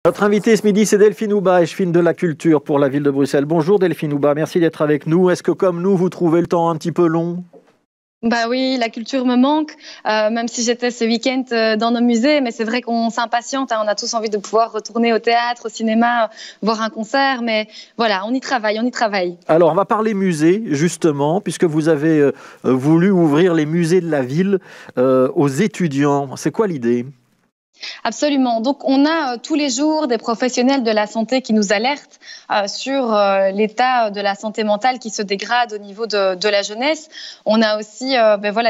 Notre invité ce midi, c'est Delphine Houba, échevine de la culture pour la ville de Bruxelles. Bonjour Delphine Houba, merci d'être avec nous. Est-ce que comme nous, vous trouvez le temps un petit peu long ? Bah oui, la culture me manque, même si j'étais ce week-end dans nos musées, mais c'est vrai qu'on s'impatiente, on a tous envie de pouvoir retourner au théâtre, au cinéma, voir un concert, mais voilà, on y travaille. Alors, on va parler musée, justement, puisque vous avez voulu ouvrir les musées de la ville aux étudiants. C'est quoi l'idée ? Absolument. Donc, on a tous les jours des professionnels de la santé qui nous alertent sur l'état de la santé mentale qui se dégrade au niveau de la jeunesse. On a aussi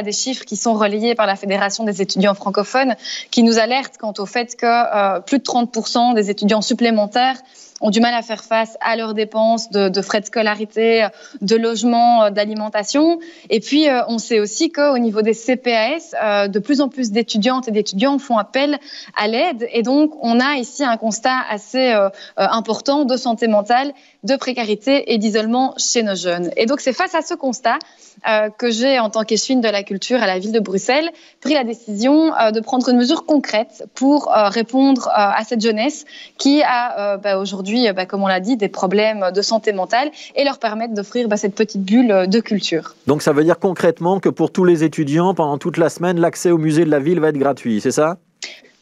des chiffres qui sont relayés par la Fédération des étudiants francophones qui nous alertent quant au fait que plus de 30% des étudiants supplémentaires ont du mal à faire face à leurs dépenses de frais de scolarité, de logement, d'alimentation. Et puis, on sait aussi qu'au niveau des CPAS, de plus en plus d'étudiantes et d'étudiants font appel à l'aide. Et donc, on a ici un constat assez important de santé mentale, de précarité et d'isolement chez nos jeunes. Et donc, c'est face à ce constat que j'ai, en tant qu'échevine de la culture à la ville de Bruxelles, pris la décision de prendre une mesure concrète pour répondre à cette jeunesse qui a aujourd'hui, comme on l'a dit, des problèmes de santé mentale et leur permettre d'offrir cette petite bulle de culture. Donc ça veut dire concrètement que pour tous les étudiants, pendant toute la semaine, l'accès au musée de la ville va être gratuit, c'est ça ?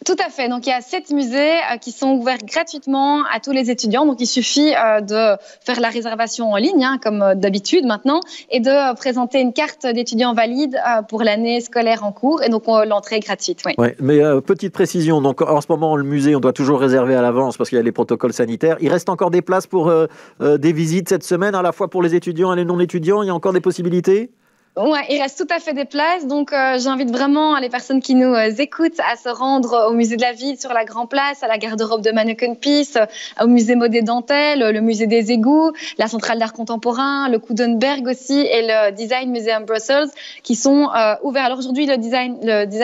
Tout à fait. Donc, il y a 7 musées qui sont ouverts gratuitement à tous les étudiants. Donc, il suffit de faire la réservation en ligne, comme d'habitude maintenant, et de présenter une carte d'étudiant valide pour l'année scolaire en cours. Et donc, l'entrée est gratuite. Oui. Ouais, mais petite précision. Donc, en ce moment, le musée, on doit toujours réserver à l'avance parce qu'il y a les protocoles sanitaires. Il reste encore des places pour des visites cette semaine, à la fois pour les étudiants et les non-étudiants. Il y a encore des possibilités ? Ouais, il reste tout à fait des places, donc j'invite vraiment les personnes qui nous écoutent à se rendre au musée de la ville sur la Grand Place, à la garde-robe de Manneken Pis, au musée Modé Dentelle, le musée des égouts, la centrale d'art contemporain, le Coudenberg aussi et le Design Museum Brussels qui sont ouverts. Alors aujourd'hui, le Design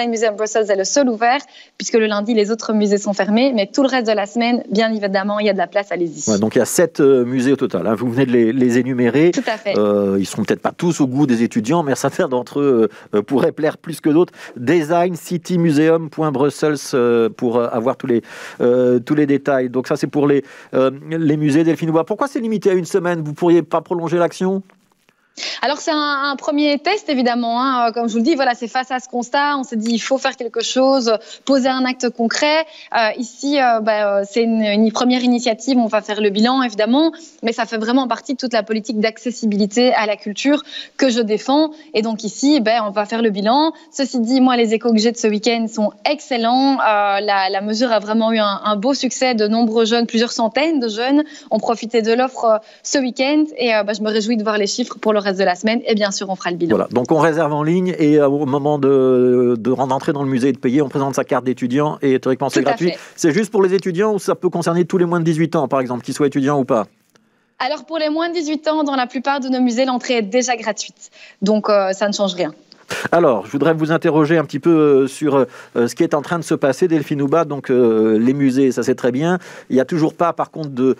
Museum Brussels est le seul ouvert puisque le lundi, les autres musées sont fermés, mais tout le reste de la semaine, bien évidemment, il y a de la place, allez-y. Ouais, donc il y a 7 musées au total, vous venez de les énumérer. Tout à fait. Ils ne seront peut-être pas tous au goût des étudiants, mais certains d'entre eux pourraient plaire plus que d'autres. Designcitymuseum.brussels pour avoir tous les détails. Donc ça, c'est pour les musées. Delphine Houba, pourquoi c'est limité à une semaine ? Vous ne pourriez pas prolonger l'action ? Alors c'est un premier test évidemment, comme je vous le dis, voilà, c'est face à ce constat, on s'est dit il faut faire quelque chose, poser un acte concret. Ici, c'est une première initiative, on va faire le bilan évidemment, mais ça fait vraiment partie de toute la politique d'accessibilité à la culture que je défends. Et donc ici, on va faire le bilan. Ceci dit, moi les échos que j'ai de ce week-end sont excellents. La mesure a vraiment eu un beau succès. De nombreux jeunes, plusieurs centaines de jeunes ont profité de l'offre ce week-end et je me réjouis de voir les chiffres pour le reste de la semaine et bien sûr on fera le bilan. Voilà, donc on réserve en ligne et au moment de rentrer dans le musée et de payer, on présente sa carte d'étudiant et théoriquement c'est gratuit. C'est juste pour les étudiants ou ça peut concerner tous les moins de 18 ans par exemple, qu'ils soient étudiants ou pas ? Alors pour les moins de 18 ans, dans la plupart de nos musées, l'entrée est déjà gratuite, donc ça ne change rien. Alors, je voudrais vous interroger un petit peu sur ce qui est en train de se passer, Delphine Houba. Donc, les musées, ça c'est très bien. Il n'y a toujours pas, par contre, de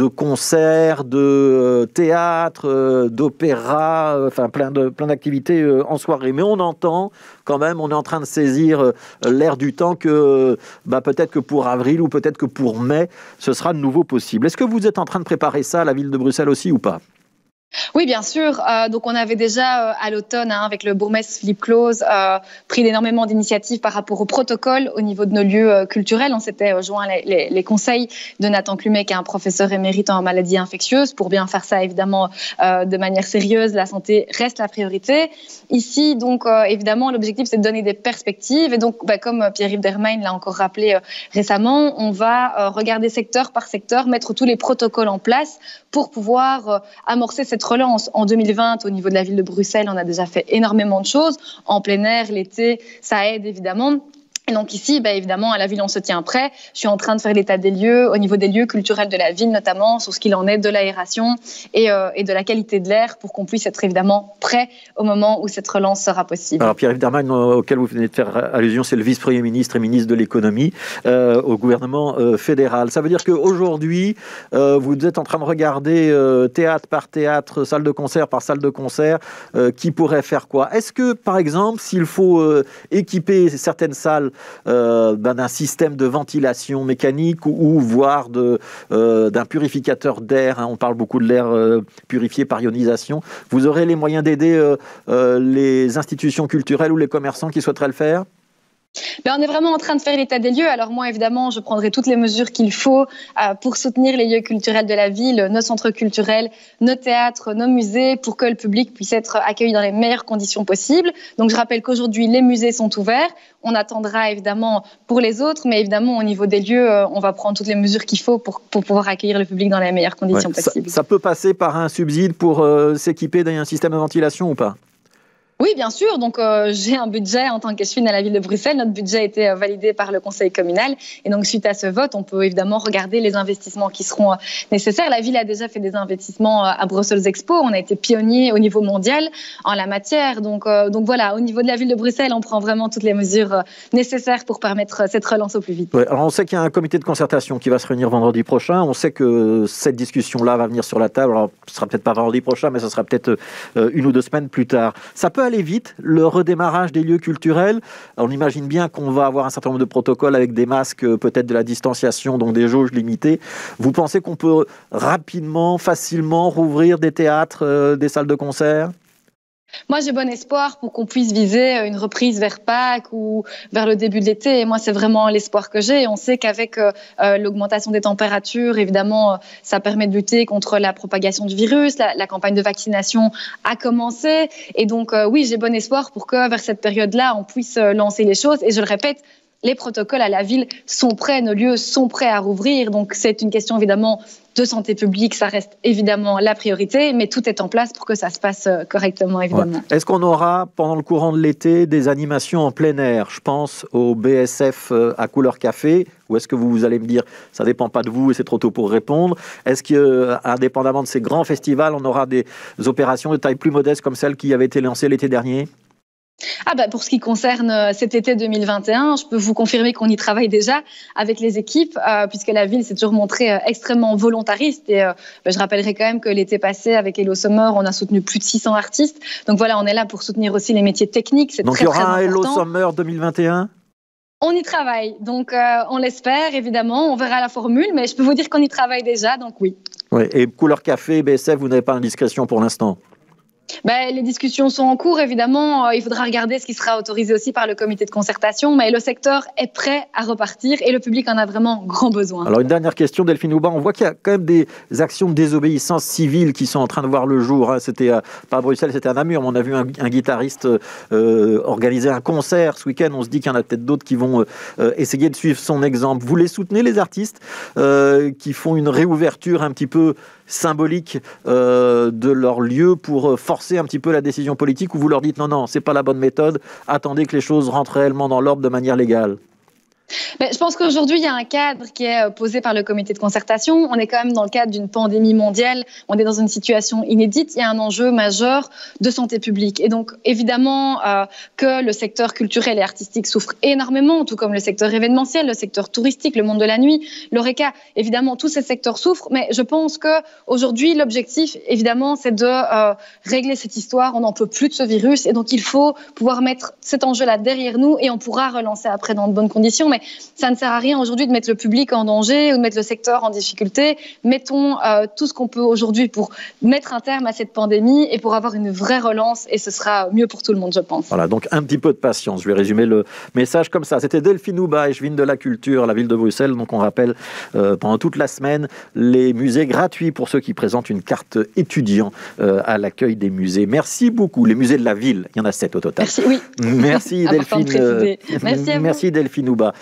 concerts, de théâtre, d'opéra, enfin plein d'activités en soirée. Mais on entend quand même, on est en train de saisir l'air du temps que peut-être que pour avril ou peut-être que pour mai, ce sera de nouveau possible. Est-ce que vous êtes en train de préparer ça à la ville de Bruxelles aussi ou pas ? Oui, bien sûr. Donc, on avait déjà à l'automne, avec le bourgmestre Philippe Claus, pris énormément d'initiatives par rapport au protocole au niveau de nos lieux culturels. On s'était joint les conseils de Nathan Clumet, qui est un professeur émérite en maladies infectieuses, pour bien faire ça évidemment de manière sérieuse. La santé reste la priorité. Ici, donc, évidemment, l'objectif, c'est de donner des perspectives. Et donc, comme Pierre-Yves Dermain l'a encore rappelé récemment, on va regarder secteur par secteur, mettre tous les protocoles en place pour pouvoir amorcer cette relance. En 2020, au niveau de la ville de Bruxelles, on a déjà fait énormément de choses. En plein air, l'été, ça aide évidemment. Et donc ici, évidemment, à la ville, on se tient prêt. Je suis en train de faire l'état des lieux, au niveau des lieux culturels de la ville notamment, sur ce qu'il en est de l'aération et de la qualité de l'air pour qu'on puisse être évidemment prêt au moment où cette relance sera possible. Alors Pierre-Yves Dermain, auquel vous venez de faire allusion, c'est le vice-premier ministre et ministre de l'économie au gouvernement fédéral. Ça veut dire qu'aujourd'hui, vous êtes en train de regarder théâtre par théâtre, salle de concert par salle de concert, qui pourrait faire quoi ? Est-ce que, par exemple, s'il faut équiper certaines salles d'un système de ventilation mécanique ou voire d'un purificateur d'air, hein. On parle beaucoup de l'air purifié par ionisation. Vous aurez les moyens d'aider les institutions culturelles ou les commerçants qui souhaiteraient le faire ? On est vraiment en train de faire l'état des lieux. Alors moi, évidemment, je prendrai toutes les mesures qu'il faut pour soutenir les lieux culturels de la ville, nos centres culturels, nos théâtres, nos musées, pour que le public puisse être accueilli dans les meilleures conditions possibles. Donc je rappelle qu'aujourd'hui, les musées sont ouverts. On attendra évidemment pour les autres, mais évidemment, au niveau des lieux, on va prendre toutes les mesures qu'il faut pour pouvoir accueillir le public dans les meilleures conditions possibles. Ça peut passer par un subside pour s'équiper d'un système de ventilation ou pas ? Oui, bien sûr. Donc, j'ai un budget en tant qu'échevine à la ville de Bruxelles. Notre budget a été validé par le conseil communal. Et donc, suite à ce vote, on peut évidemment regarder les investissements qui seront nécessaires. La ville a déjà fait des investissements à Brussels Expo. On a été pionnier au niveau mondial en la matière. Donc voilà, au niveau de la ville de Bruxelles, on prend vraiment toutes les mesures nécessaires pour permettre cette relance au plus vite. Ouais, alors on sait qu'il y a un comité de concertation qui va se réunir vendredi prochain. On sait que cette discussion-là va venir sur la table. Alors, ce sera peut-être pas vendredi prochain, mais ce sera peut-être 1 ou 2 semaines plus tard. Ça peut aller vite, le redémarrage des lieux culturels. On imagine bien qu'on va avoir un certain nombre de protocoles avec des masques, peut-être de la distanciation, donc des jauges limitées. Vous pensez qu'on peut rapidement, facilement rouvrir des théâtres, des salles de concert ? Moi, j'ai bon espoir pour qu'on puisse viser une reprise vers Pâques ou vers le début de l'été. Et moi, c'est vraiment l'espoir que j'ai. On sait qu'avec l'augmentation des températures, évidemment, ça permet de lutter contre la propagation du virus. La campagne de vaccination a commencé. Et donc, oui, j'ai bon espoir pour que vers cette période-là, on puisse lancer les choses. Et je le répète, les protocoles à la ville sont prêts, nos lieux sont prêts à rouvrir. Donc, c'est une question évidemment de santé publique, ça reste évidemment la priorité, mais tout est en place pour que ça se passe correctement, évidemment. Ouais. Est-ce qu'on aura, pendant le courant de l'été, des animations en plein air ? Je pense au BSF à Couleur Café, ou est-ce que vous allez me dire, ça ne dépend pas de vous et c'est trop tôt pour répondre ? Est-ce qu'indépendamment de ces grands festivals, on aura des opérations de taille plus modeste comme celle qui avait été lancée l'été dernier ? Pour ce qui concerne cet été 2021, je peux vous confirmer qu'on y travaille déjà avec les équipes, puisque la ville s'est toujours montrée extrêmement volontariste. Et je rappellerai quand même que l'été passé, avec Hello Summer, on a soutenu plus de 600 artistes. Donc voilà, on est là pour soutenir aussi les métiers techniques. C'est donc très, très important. Donc il y aura un Hello Summer 2021 ? On y travaille, donc on l'espère évidemment, on verra la formule, mais je peux vous dire qu'on y travaille déjà, donc oui. Ouais, et Couleur Café, BSF, vous n'avez pas d'indiscrétion pour l'instant ? Les discussions sont en cours, évidemment. Il faudra regarder ce qui sera autorisé aussi par le comité de concertation, mais le secteur est prêt à repartir et le public en a vraiment grand besoin. Alors, une dernière question, Delphine Houba. On voit qu'il y a quand même des actions de désobéissance civile qui sont en train de voir le jour. C'était pas à Bruxelles, c'était à Namur. On a vu un guitariste organiser un concert ce week-end. On se dit qu'il y en a peut-être d'autres qui vont essayer de suivre son exemple. Vous les soutenez, les artistes qui font une réouverture un petit peu symbolique de leur lieu pour forcer un petit peu la décision politique, ou vous leur dites non, c'est pas la bonne méthode, attendez que les choses rentrent réellement dans l'ordre de manière légale? Je pense qu'aujourd'hui, il y a un cadre qui est posé par le comité de concertation. On est quand même dans le cadre d'une pandémie mondiale. On est dans une situation inédite. Il y a un enjeu majeur de santé publique. Et donc, évidemment, que le secteur culturel et artistique souffre énormément, tout comme le secteur événementiel, le secteur touristique, le monde de la nuit, l'Horeca. Évidemment, tous ces secteurs souffrent. Mais je pense qu'aujourd'hui, l'objectif, évidemment, c'est de régler cette histoire. On n'en peut plus de ce virus. Et donc, il faut pouvoir mettre cet enjeu-là derrière nous et on pourra relancer après dans de bonnes conditions. Mais ça ne sert à rien aujourd'hui de mettre le public en danger ou de mettre le secteur en difficulté. Mettons tout ce qu'on peut aujourd'hui pour mettre un terme à cette pandémie et pour avoir une vraie relance, et ce sera mieux pour tout le monde, je pense. Voilà, donc un petit peu de patience. Je vais résumer le message comme ça. C'était Delphine Houba, échevine de la culture, la ville de Bruxelles. Donc on rappelle pendant toute la semaine les musées gratuits pour ceux qui présentent une carte étudiant à l'accueil des musées. Merci beaucoup. Les musées de la ville, il y en a 7 au total. Merci, oui. Merci Delphine. Merci à vous. Merci Delphine Houba.